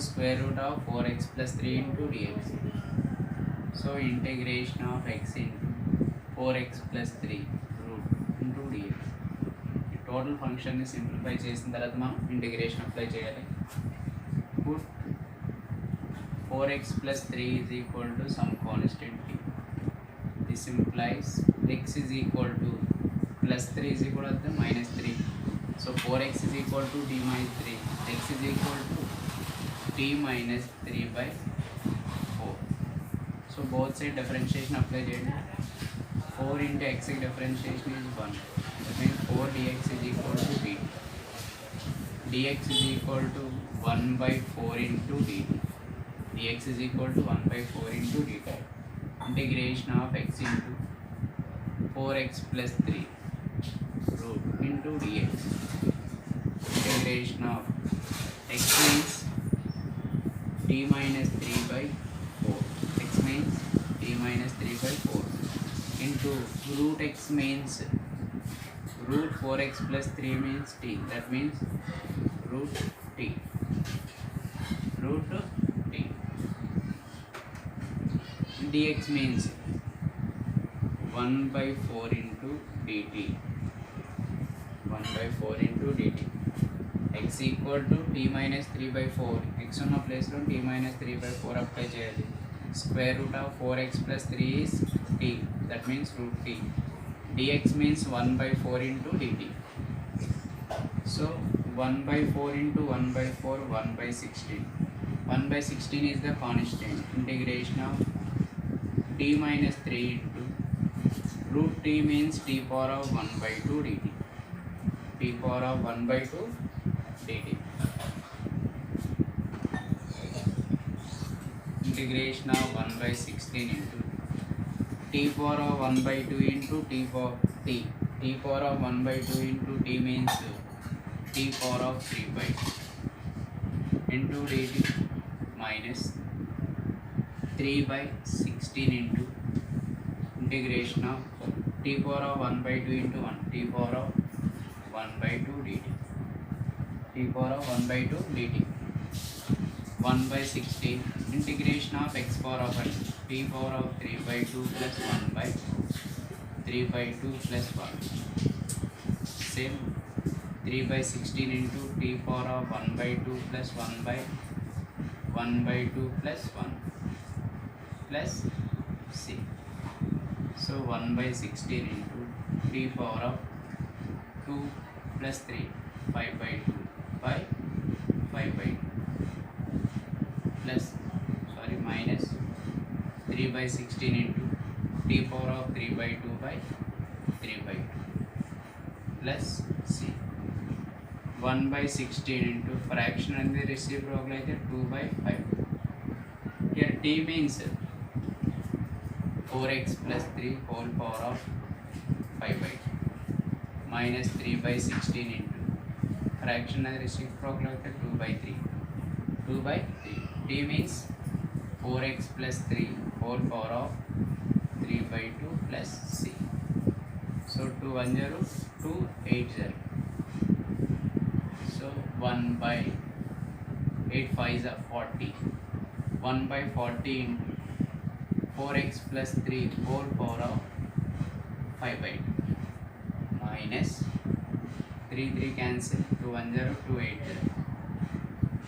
square root of 4x plus 3 into dx. So integration of x into 4x plus 3 root into dx. ఈ total ఫంక్షన్ని simplify చేసిన తర్వాత మనం integration apply చేయాలి. Put 4x plus 3 is equal to some constant t. This implies x is equal to plus 3 is equal to minus 3. So 4x is equal to d minus 3. X is equal to t minus 3 by 4. So both side differentiation apply cheyandi. 4 into x differentiation is 1. That means 4 dx is equal to dt. Dx is equal to 1 by 4 into dt. Dx is equal to 1 by 4 into dt. Integration of x into 4x plus 3 root into dx. Integration of x means t minus 3 by 4. X means t minus 3 by 4 into root x means root 4x plus 3 means t. That means root t. Root t. Dx means 1 by 4 into dt. 1 by 4 into dt. X equal to t minus 3 by 4. X ఉన్న place లో t minus 3 by 4 apply చేయాలి. Square root of 4x plus 3 is t. That means root t. Dx means 1 by 4 into dt. So 1 by 4 into 1 by 4, 1 by 16. 1 by 16 is the constant. Integration of t minus 3 into root t means t power of 1 by 2 dt. T power of 1 by 2 dt. Integration of 1 by 16 into t power of 1 by 2 into t power t. T power of 1 by 2 into t means t power of 3 by 2 into dt minus 3 by 16 into integration of t power of 1 by 2 into 1 t power of 1 by 2 dt. T power of 1 by 2 dt. 1 by 16 integration of x power of n t power of 3 by 2 plus 1 by 3 by 2 plus 1. Same 3 by 16 into t power of 1 by 2 plus 1 by 1 by 2 plus 1 plus c. So 1 by 16 into t power of 2 plus 3 5 by 2 by 5 by 2 plus minus 3 by 16 into t power of 3 by 2 by 3 by 2 plus c. 1 by 16 into fraction and the reciprocal like 2 by 5. Here t means 4x plus 3 whole power of 5 by 2 minus 3 by 16 into fraction and reciprocal like 2 by 3. 2 by 3. T means 4x plus 3 whole power of 3 by 2 plus c. So 210 280. So 1 by 8 5 is 40. 1 by 40 into 4x plus 3 whole power of 5 by 2 minus 3 3 cancel 210 280.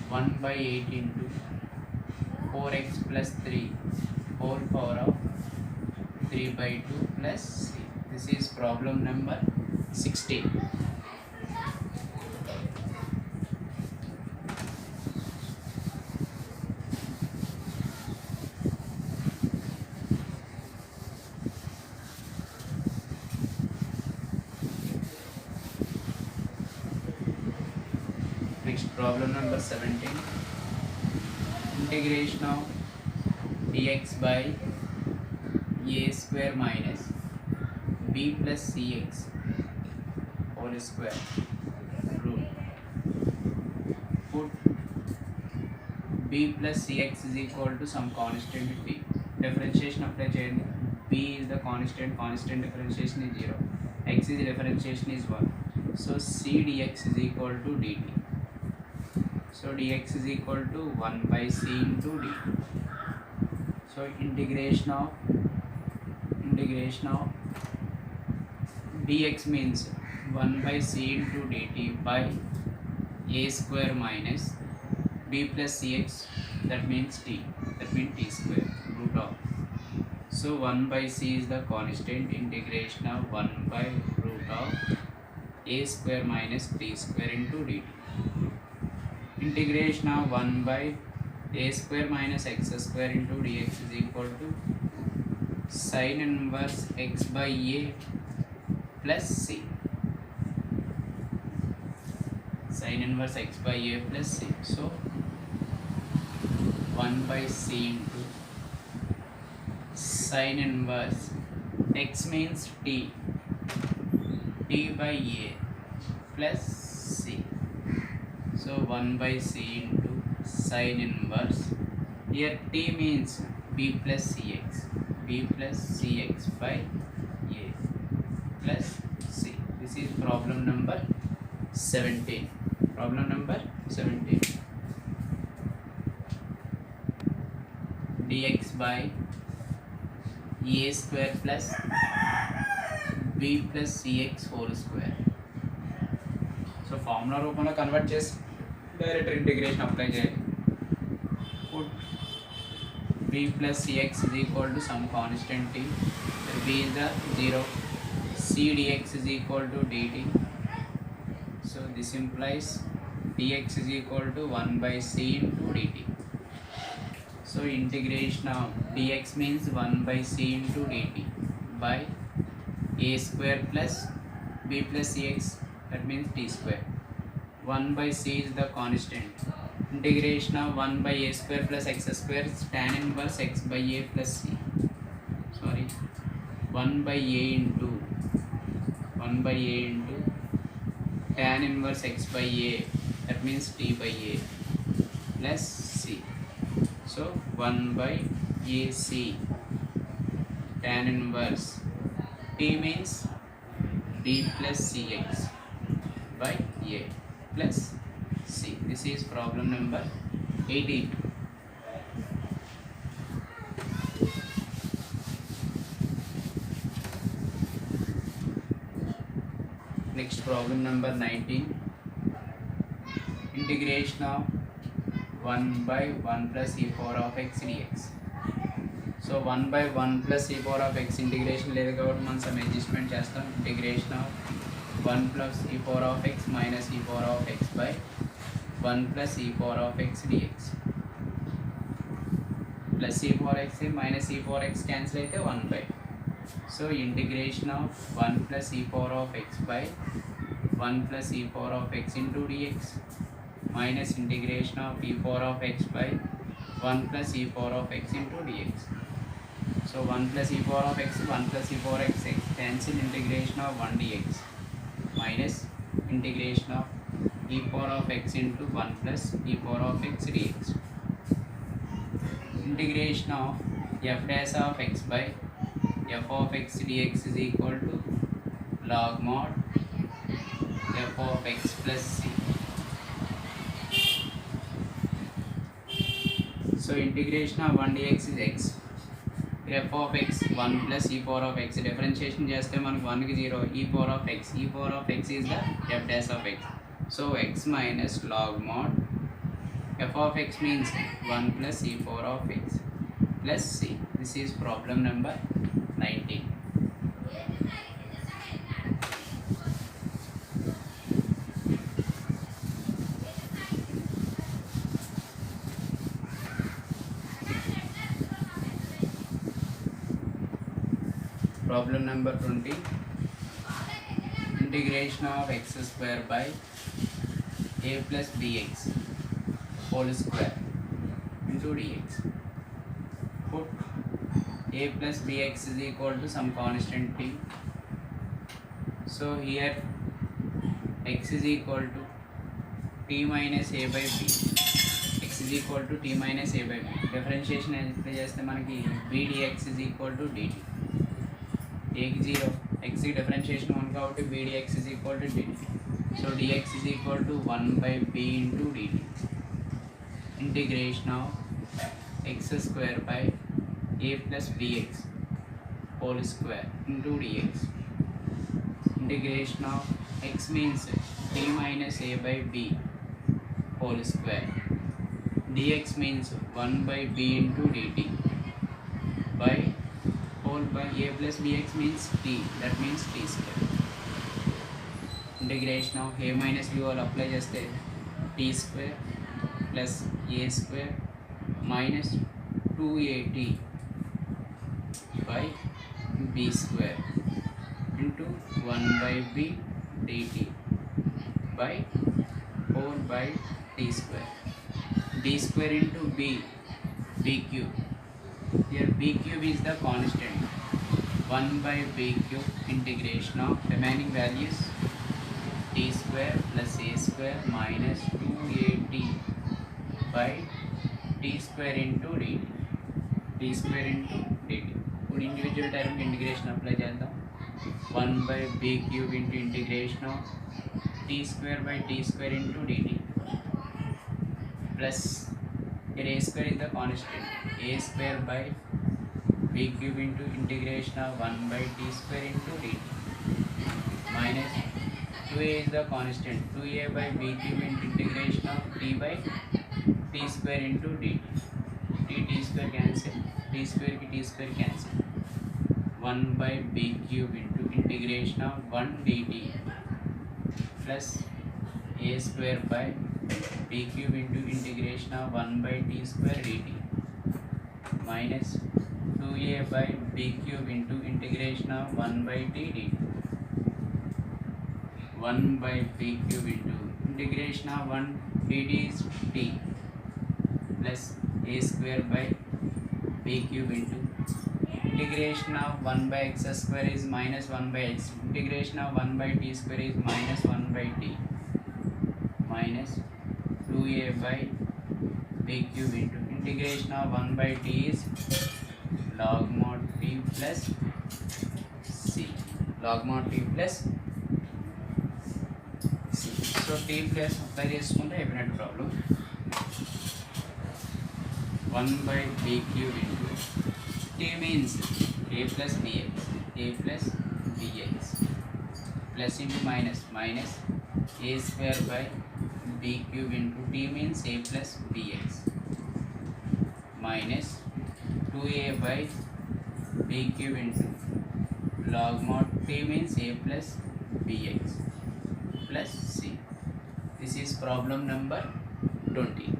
1 by 8 into 4x plus 3 whole power of 3 by 2 plus c. This is problem number 16. Next problem number 17. Integration of dx by a square minus b plus cx whole square root. Put b plus cx is equal to some constant t. Differentiation apply cheyandi. B is the constant differentiation is 0. X is differentiation is 1. So c dx is equal to dt. So dx is equal to 1 by c into dt. So integration of dx means 1 by c into dt by a square minus b plus cx, that means t, that means t square root of. So 1 by c is the constant, integration of 1 by root of a square minus t square into dt. Integration of 1 by a square minus x square into dx is equal to sin inverse x by a plus c. Sin inverse x by a plus c. So 1 by c into sin inverse x means t by a plus c. So 1 by c into sin inverse, here t means b plus cx by a plus c. This is problem number 17. Problem number 17. dx by a square plus b plus cx whole square. So formula రూపంలో convert చేసి direct integration apply చేయాలి. Put b plus cx is equal to some constant t, b is the 0, c dx is equal to dt. So this implies dx is equal to 1 by c into dt. So integration of dx means 1 by c into dt by a square plus b plus cx, that means t square. 1 by c is the constant. Integration of 1 by a square plus x square is tan inverse x by a plus c. Sorry, 1 by a into tan inverse x by a, that means t by a plus c. So 1 by ac tan inverse t means d plus cx by a plus c. This is problem number 18. Next problem number 19. Integration of 1 by 1 plus e power of x dx. So 1 by 1 plus e power of x integration లేదు కాబట్టి మనం some adjustment చేస్తాం. Integration of 1 plus e power of x minus e power of x by 1 plus e power of x dx. Plus e power x minus e power x cancel అయితే 1 by. So integration of 1 plus e power of x by 1 plus e power of x into dx minus integration of e power of x by 1 plus e power of x into dx. So 1 plus e power of x, 1 plus e power x, cancel, integration of 1 dx minus integration of e power of x into 1 plus e power of x dx. Integration of f dash of x by f of x dx is equal to log mod f of x plus c. So integration of 1 dx is x, f of x 1 plus e power of x, differentiation చేస్తే మనకు 1 కి 0, e power of x is the f dash of x. So x minus log mod f of x means 1 plus e power of x plus c. This is problem number 19. Problem number 20. Integration of x square by a plus bx whole square into dx. Put a plus bx is equal to some constant t. So here x is equal to t minus a by b. X is equal to t minus a by b. Differentiation apply చేస్తే మనకి b dx is equal to dt. a కి 0, x కి differentiation 1 కాబట్టి b dx is equal to dt. So dx is equal to 1 by b into dt. integration of x square by a plus bx whole square into dx. Integration of x means t minus a by b whole square. Dx means 1 by b into dt by whole by a plus bx means t, that means t square. Integration of a minus b all apply చేస్తే t square plus a square minus 2at by b square into 1 by b dt by 4 by t square. D square into b cube. Here b cube is the constant. 1 by b cube integration of remaining values t square plus a square minus 2at by t square into dt. t square into dt. ఇప్పుడు individual term integration apply చేద్దాం. 1 by b cube into integration of t square by t square into dt plus here a square is the constant. A square by b cube into integration of 1 by t square into dt minus 2a is the constant. 2a by b cube into integration of t by t square into dt. t square cancel. t square ki t square cancel. 1 by b cube into integration of 1 dt plus a square by b cube into integration of 1 by t square dt minus 2a by b cube into integration of 1 by t dt. 1 by b cube into integration of 1 dt is t plus a square by b cube into integration of 1 by x square is minus 1 by x. Integration of 1 by t square is minus 1 by t minus 2a by b cube into integration of 1 by t is log mod t plus c. Log mod t plus c. So t plus apply చేసుకుంటే అయిపోయినట్టు problem. 1 by b cube into t means a plus bx, a plus bx plus into minus minus a square by b cube into t means a plus bx minus 2a by b cube into log mod t means a plus bx plus c. This is problem number 20.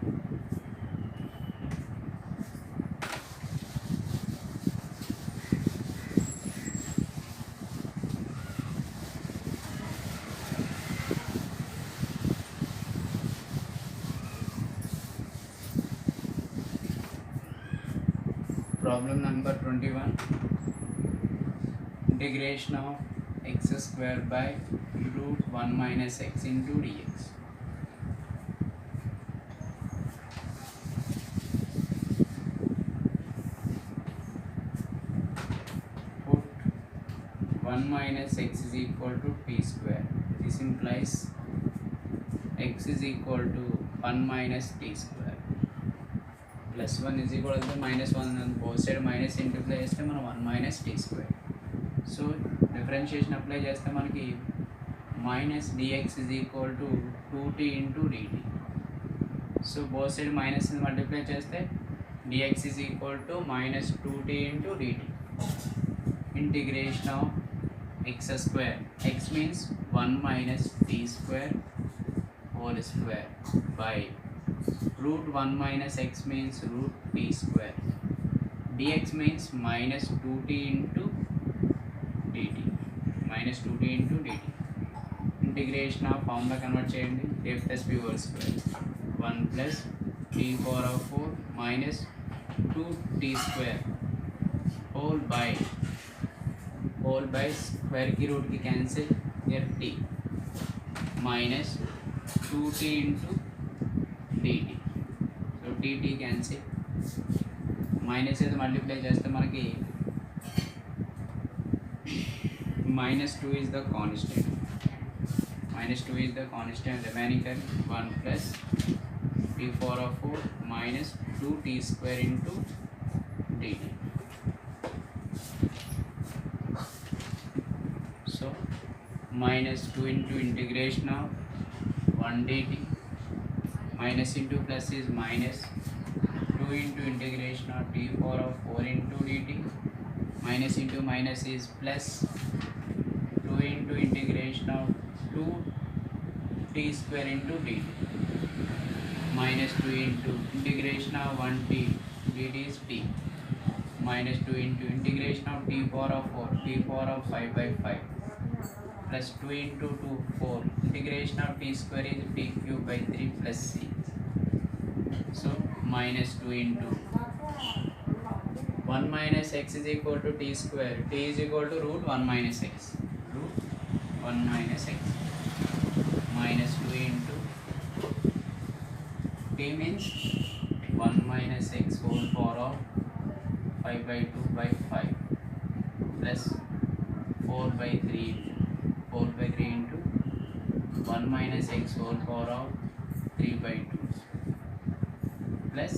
Problem number 21. Integration of x square by root 1 minus x into dx. Put 1 minus x is equal to t square. This implies x is equal to 1 minus t square. Plus 1 is equal to minus 1 and both side minus into play చేస్తే మనం 1 minus t square. So differentiation apply చేస్తే మనకి minus dx is equal to 2t into dt. So both side minus multiply చేస్తే dx is equal to minus 2t into dt. Integration of x square. X means 1 minus t square whole square by root 1 minus x means root t square. Dx means minus 2t into dt. Minus 2t into dt. Integration of formula convert చేయండి. a plus b whole square. 1 plus t power of 4 minus 2t square whole by square की root की cancel here t minus 2t into dt. So dt cancel minus అయితే multiply చేస్తే మనకి minus 2 is the constant. Minus 2 is the constant remaining term 1 plus t power of 4 minus 2t square into dt. So minus 2 into integration of 1 dt, minus into plus is minus 2 into integration of t power of 4 into dt, minus into minus is plus 2 into integration of 2 t square into dt, minus 2 into integration of 1t dt is t, minus 2 into integration of t power of 4 t power of 5 by 5, plus 2 into 2 4 integration of t square is t cube by 3 plus c. So minus 2 into 1 minus x is equal to t square, t is equal to root 1 minus x, root 1 minus x, minus 2 into t means 1 minus x whole power of 5 by 2 by 5 plus 4 by 3 into 1 minus x whole power of 3 by 2 plus